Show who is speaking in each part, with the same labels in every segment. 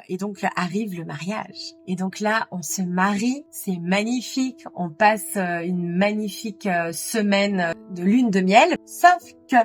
Speaker 1: et donc arrive le mariage. Et donc là, on se marie, c'est magnifique. On passe une magnifique semaine de lune de miel. Sauf que...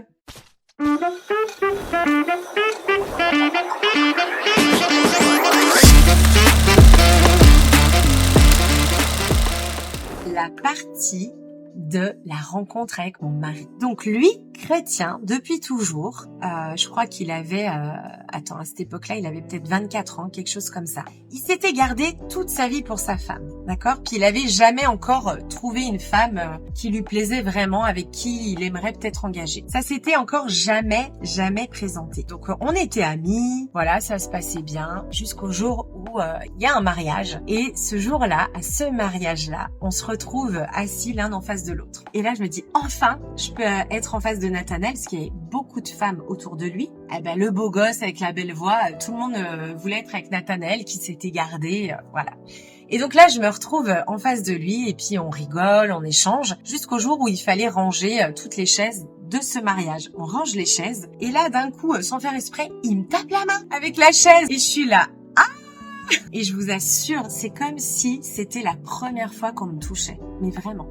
Speaker 1: la partie de la rencontre avec mon mari. Donc lui, chrétien depuis toujours, je crois qu'il avait, à cette époque-là, il avait peut-être 24 ans, quelque chose comme ça. Il s'était gardé toute sa vie pour sa femme, d'accord? Puis il avait jamais encore trouvé une femme qui lui plaisait vraiment, avec qui il aimerait peut-être engager. Ça s'était encore jamais présenté. Donc on était amis, voilà, ça se passait bien, jusqu'au jour où il y a un mariage. Et ce jour-là, à ce mariage-là, on se retrouve assis l'un en face de l'autre. Et là, je me dis, enfin, je peux être en face de Nathanaël, parce qu'il y avait beaucoup de femmes autour de lui. Eh ben, le beau gosse avec la belle voix, tout le monde voulait être avec Nathanaël, qui s'était gardé, voilà. Et donc là, je me retrouve en face de lui, et puis on rigole, on échange, jusqu'au jour où il fallait ranger toutes les chaises de ce mariage. On range les chaises, et là, d'un coup, sans faire exprès, il me tape la main avec la chaise. Et je suis là, et je vous assure, c'est comme si c'était la première fois qu'on me touchait, mais vraiment.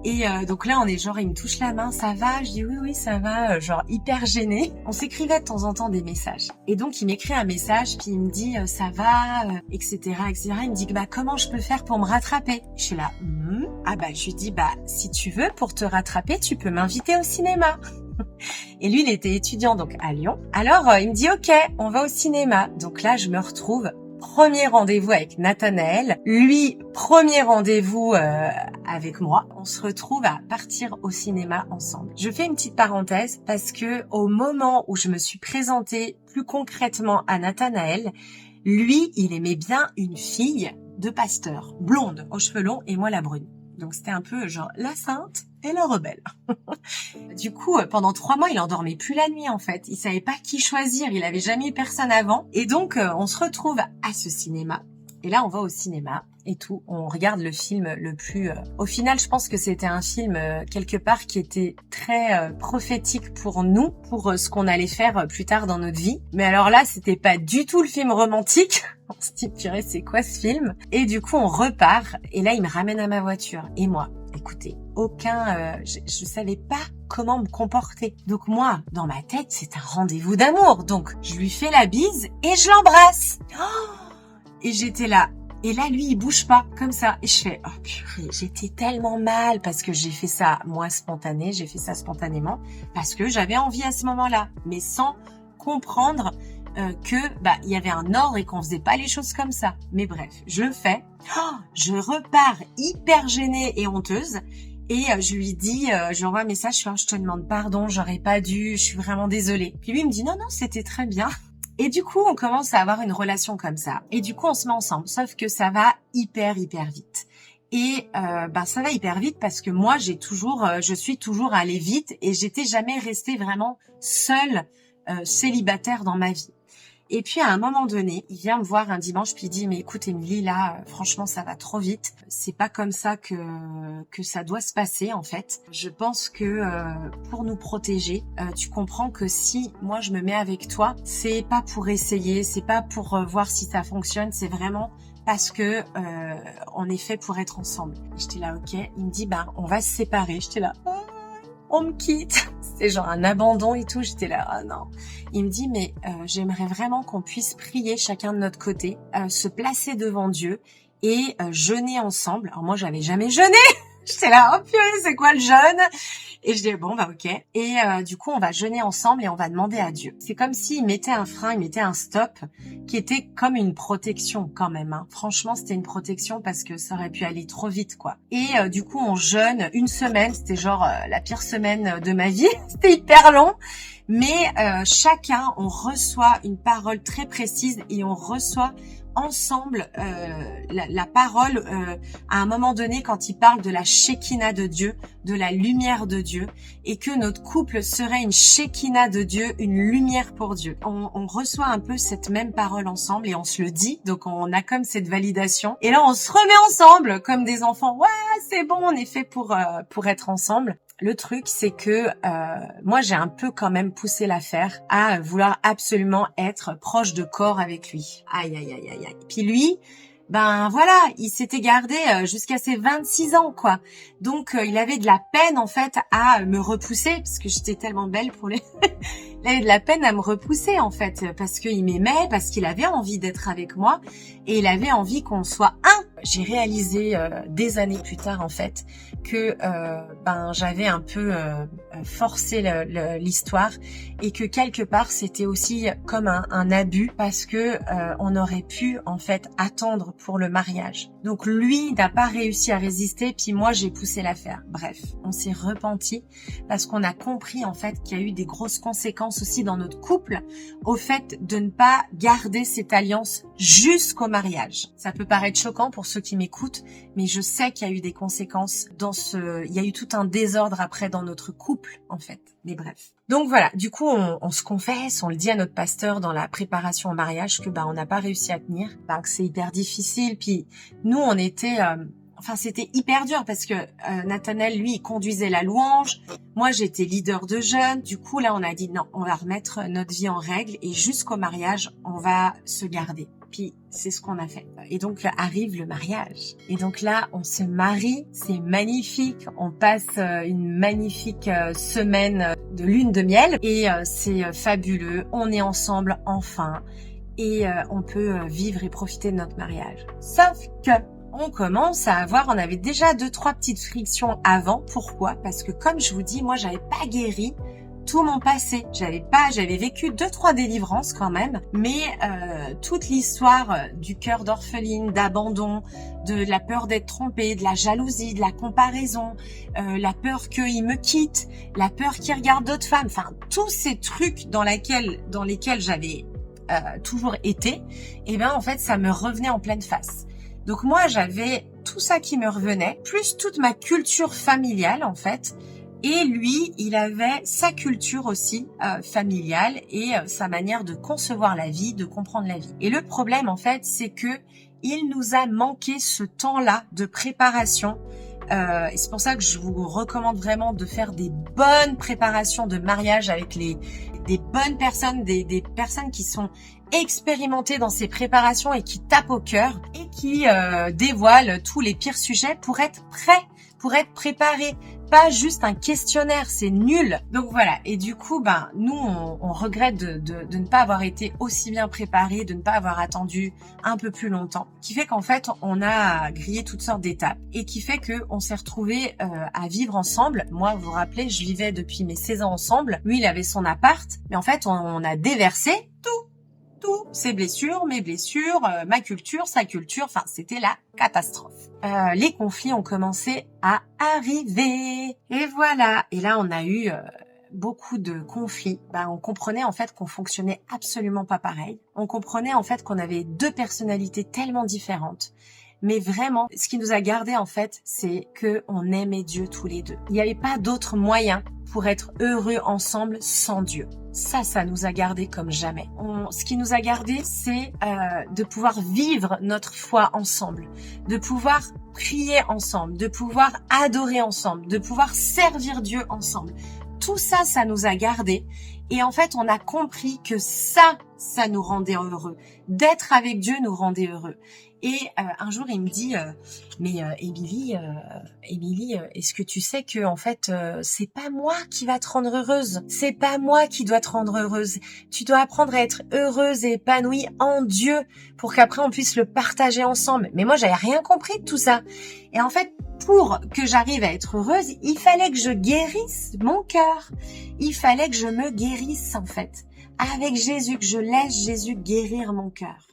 Speaker 1: Et donc là, on est genre, il me touche la main, ça va? Je dis oui, ça va, genre hyper gênée. On s'écrivait de temps en temps des messages. Et donc, il m'écrit un message, puis il me dit ça va, etc., etc. Il me dit comment je peux faire pour me rattraper? Je suis là, je lui dis si tu veux, pour te rattraper, tu peux m'inviter au cinéma. Et lui, il était étudiant donc à Lyon. Alors, il me dit ok, on va au cinéma. Donc là, je me retrouve. Premier rendez-vous avec Nathanaël, lui, premier rendez-vous avec moi. On se retrouve à partir au cinéma ensemble. Je fais une petite parenthèse parce que au moment où je me suis présentée plus concrètement à Nathanaël, lui, il aimait bien une fille de pasteur, blonde, aux cheveux longs et moi la brune. Donc c'était un peu genre la sainte et la rebelle. Du coup, pendant 3 mois, il en dormait plus la nuit en fait. Il savait pas qui choisir, il avait jamais eu personne avant. Et donc, on se retrouve à ce cinéma. Et là, on va au cinéma et tout. On regarde le film le plus... Au final, je pense que c'était un film quelque part qui était très prophétique pour nous, pour ce qu'on allait faire plus tard dans notre vie. Mais alors là, c'était pas du tout le film romantique. On se dit, purée, c'est quoi ce film? Et du coup, on repart. Et là, il me ramène à ma voiture. Et moi, écoutez, je savais pas comment me comporter. Donc moi, dans ma tête, c'est un rendez-vous d'amour. Donc, je lui fais la bise et je l'embrasse. Et j'étais là. Et là, lui, il bouge pas, comme ça. Et je fais, oh purée, j'étais tellement mal parce que j'ai fait ça, moi, j'ai fait ça spontanément, parce que j'avais envie à ce moment-là, mais sans comprendre que il y avait un ordre et qu'on faisait pas les choses comme ça. Mais bref, je le fais. Je repars hyper gênée et honteuse. Et je lui dis, je lui envoie un message, je te demande pardon, j'aurais pas dû, je suis vraiment désolée. Puis lui, il me dit, non, c'était très bien. Et du coup, on commence à avoir une relation comme ça. Et du coup, on se met ensemble. Sauf que ça va hyper vite. Et ça va hyper vite parce que moi, je suis toujours allée vite et j'étais jamais restée vraiment seule, célibataire dans ma vie. Et puis à un moment donné, il vient me voir un dimanche puis il dit mais écoute Émilie, là franchement ça va trop vite, c'est pas comme ça que ça doit se passer en fait. Je pense que pour nous protéger, tu comprends que si moi je me mets avec toi, c'est pas pour essayer, c'est pas pour voir si ça fonctionne, c'est vraiment parce que on est fait pour être ensemble. J'étais là ok, il me dit on va se séparer. J'étais là on me quitte. C'était genre un abandon et tout. J'étais là, non. Il me dit, mais j'aimerais vraiment qu'on puisse prier chacun de notre côté, se placer devant Dieu et jeûner ensemble. Alors moi, j'avais jamais jeûné. J'étais là, oh purée, c'est quoi le jeûne? Et je dis, ok. Et du coup, on va jeûner ensemble et on va demander à Dieu. C'est comme s'il mettait un frein, il mettait un stop, qui était comme une protection quand même. Hein. Franchement, c'était une protection parce que ça aurait pu aller trop vite, quoi. Et du coup, on jeûne 1 semaine. C'était genre la pire semaine de ma vie. C'était hyper long. Mais chacun, on reçoit une parole très précise et on reçoit ensemble la parole à un moment donné quand il parle de la Shekinah de Dieu, de la lumière de Dieu, et que notre couple serait une Shekinah de Dieu, une lumière pour Dieu. On reçoit un peu cette même parole ensemble et on se le dit, donc on a comme cette validation. Et là, on se remet ensemble comme des enfants. Ouais, c'est bon, on est fait pour être ensemble. le truc, c'est que moi, j'ai un peu quand même poussé l'affaire à vouloir absolument être proche de corps avec lui. Aïe, aïe, aïe, aïe, aïe. Puis lui, ben voilà, il s'était gardé jusqu'à ses 26 ans, quoi. Donc, il avait de la peine, en fait, à me repousser, parce que j'étais tellement belle pour lui. Il avait de la peine à me repousser, en fait, parce qu'il m'aimait, parce qu'il avait envie d'être avec moi, et il avait envie qu'on soit un. J'ai réalisé des années plus tard, en fait, que j'avais un peu forcé l'histoire, et que quelque part, c'était aussi comme un abus, parce que on aurait pu, en fait, attendre pour le mariage. Donc lui n'a pas réussi à résister, puis moi, j'ai poussé l'affaire. Bref, on s'est repenti, parce qu'on a compris, en fait, qu'il y a eu des grosses conséquences aussi dans notre couple au fait de ne pas garder cette alliance jusqu'au mariage. Ça peut paraître choquant pour ceux qui m'écoutent, mais je sais qu'il y a eu des conséquences il y a eu tout un désordre après dans notre couple, en fait. Mais bref. Donc voilà, du coup, on se confesse, on le dit à notre pasteur dans la préparation au mariage que on n'a pas réussi à tenir, que c'est hyper difficile. Puis nous, on était c'était hyper dur parce que Nathanaël, lui, il conduisait la louange. Moi, j'étais leader de jeunes. Du coup, là, on a dit non, on va remettre notre vie en règle et jusqu'au mariage, on va se garder. Puis, c'est ce qu'on a fait. Et donc, là, arrive le mariage. Et donc là, on se marie. C'est magnifique. On passe une magnifique semaine de lune de miel. Et c'est fabuleux. On est ensemble, enfin. Et on peut vivre et profiter de notre mariage. Sauf que on commence à on avait déjà 2-3 petites frictions avant. Pourquoi? Parce que comme je vous dis, moi, j'avais pas guéri tout mon passé. J'avais vécu 2-3 délivrances quand même, mais toute l'histoire du cœur d'orpheline, d'abandon, de la peur d'être trompée, de la jalousie, de la comparaison, la peur qu'il me quitte, la peur qu'il regarde d'autres femmes, enfin, tous ces trucs dans lesquels j'avais toujours été, en fait, ça me revenait en pleine face. Donc moi, j'avais tout ça qui me revenait, plus toute ma culture familiale en fait. Et lui, il avait sa culture aussi familiale et sa manière de concevoir la vie, de comprendre la vie. Et le problème en fait, c'est que il nous a manqué ce temps-là de préparation. Et c'est pour ça que je vous recommande vraiment de faire des bonnes préparations de mariage avec des bonnes personnes, des personnes qui sont expérimentées dans ces préparations et qui tapent au cœur et qui dévoilent tous les pires sujets pour être prêts, pour être préparés. Pas juste un questionnaire, c'est nul. Donc voilà, et du coup, nous, on regrette de ne pas avoir été aussi bien préparés, de ne pas avoir attendu un peu plus longtemps, qui fait qu'en fait, on a grillé toutes sortes d'étapes et qui fait que on s'est retrouvés à vivre ensemble. Moi, vous vous rappelez, je vivais depuis mes 16 ans ensemble. Lui, il avait son appart, mais en fait, on a déversé tout, ses blessures, mes blessures, ma culture, sa culture, enfin, c'était la catastrophe. Les conflits ont commencé à arriver. Et voilà. Et là, on a eu beaucoup de conflits. On comprenait en fait qu'on fonctionnait absolument pas pareil. On comprenait en fait qu'on avait 2 personnalités tellement différentes. Mais vraiment, ce qui nous a gardé en fait, c'est que on aimait Dieu tous les deux. Il n'y avait pas d'autre moyen pour être heureux ensemble sans Dieu. Ça nous a gardé comme jamais. Ce qui nous a gardé, c'est de pouvoir vivre notre foi ensemble, de pouvoir prier ensemble, de pouvoir adorer ensemble, de pouvoir servir Dieu ensemble. Tout ça, ça nous a gardé. Et en fait, on a compris que ça nous rendait heureux. D'être avec Dieu nous rendait heureux. Et un jour, il me dit, mais Émilie, est-ce que tu sais que en fait, c'est pas moi qui va te rendre heureuse. C'est pas moi qui dois te rendre heureuse. Tu dois apprendre à être heureuse et épanouie en Dieu pour qu'après on puisse le partager ensemble. Mais moi, j'avais rien compris de tout ça. Et en fait, pour que j'arrive à être heureuse, il fallait que je guérisse mon cœur. Il fallait que je me guérisse en fait. Avec Jésus, que je laisse Jésus guérir mon cœur.